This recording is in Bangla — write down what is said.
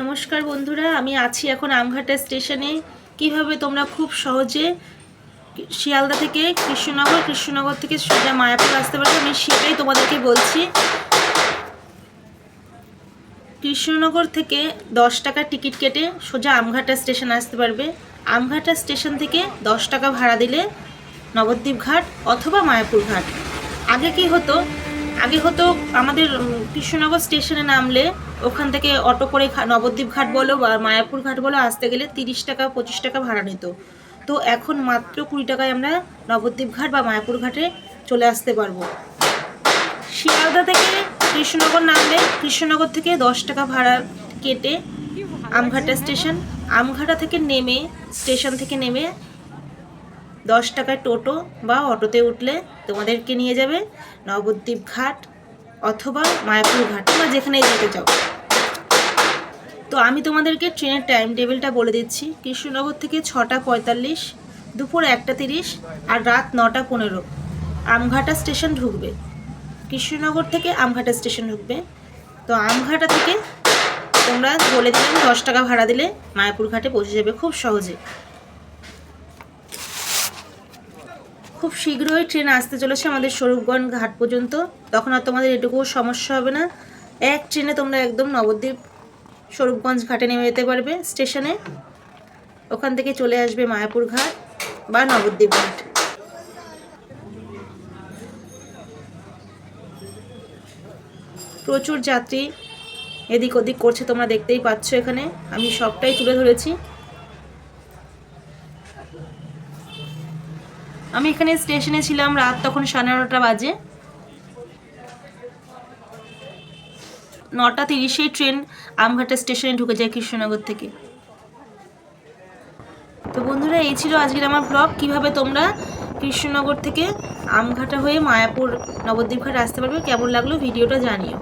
নমস্কার বন্ধুরা, আমি আছি এখন আমঘাটা স্টেশনে। কিভাবে তোমরা খুব সহজে শিয়ালদা থেকে কৃষ্ণনগর থেকে সোজা মায়াপুর আসতে পারবে, আমি সেটাই তোমাদেরকে বলছি। কৃষ্ণনগর থেকে 10 টাকা টিকিট কেটে সোজা আমঘাটা স্টেশন আসতে পারবে। আমঘাটা স্টেশন থেকে 10 টাকা ভাড়া দিলে নবদ্বীপ ঘাট অথবা মায়াপুর ঘাট। আগে হতো আমাদের কৃষ্ণনগর স্টেশনে নামলে ওখান থেকে অটো করে নবদ্বীপ ঘাট বলো বা মায়াপুর ঘাট বলো আসতে গেলে 30 টাকা 25 টাকা ভাড়া নিত। তো এখন মাত্র 20 টাকায় আমরা নবদ্বীপ ঘাট বা মায়াপুর ঘাটে চলে আসতে পারবো। শিয়ালদা থেকে কৃষ্ণনগর নামলে কৃষ্ণনগর থেকে 10 টাকা ভাড়া কেটে আমঘাটা স্টেশন, আমঘাটা থেকে নেমে স্টেশন থেকে নেমে 10 টাকায় টোটো বা অটোতে উঠলে তোমাদেরকে নিয়ে যাবে নবদ্বীপ ঘাট অথবা মায়াপুর ঘাট, বা যেখানেই যেতে চাও। তো আমি তোমাদেরকে ট্রেনের টাইম টেবিলটা বলে দিচ্ছি। কৃষ্ণনগর থেকে 6টা 45, দুপুর 1টা 30 আর রাত 9টা 15 আমঘাটা স্টেশন ঢুকবে। কৃষ্ণনগর থেকে আমঘাটা স্টেশন ঢুকবে। তো আমঘাটা থেকে তোমরা বলে দিলাম 10 টাকা ভাড়া দিলে মায়াপুর ঘাটে পৌঁছে যাবে খুব সহজে। খুব শীঘ্রই ট্রেন আসতে চলেছে আমাদের স্বরূপগঞ্জ ঘাট পর্যন্ত, তখন আর তোমাদের এটুকুও সমস্যা হবে না। এক ট্রেনে তোমরা একদম নবদ্বীপ স্বরূপগঞ্জ ঘাটে নেমে যেতে পারবে স্টেশনে। ওখান থেকে চলে আসবে মায়াপুর ঘাট বা নবদ্বীপ ঘাট। প্রচুর যাত্রী এদিক ওদিক করছে, তোমরা দেখতেই পাচ্ছ। এখানে আমি সবটাই তুলে ধরেছি। আমি এখানে স্টেশনে ছিলাম রাত তখন 9:30 বাজে। 9টা 30 ট্রেন আমঘাটা স্টেশনে ঢুকে যায় কৃষ্ণনগর থেকে। তো বন্ধুরা, এই ছিল আজকের আমার ব্লগ। কিভাবে তোমরা কৃষ্ণনগর থেকে আমঘাটা হয়ে মায়াপুর নবদ্বীপ ঘাট আসতে পারবে। কেমন লাগলো ভিডিওটা জানিও।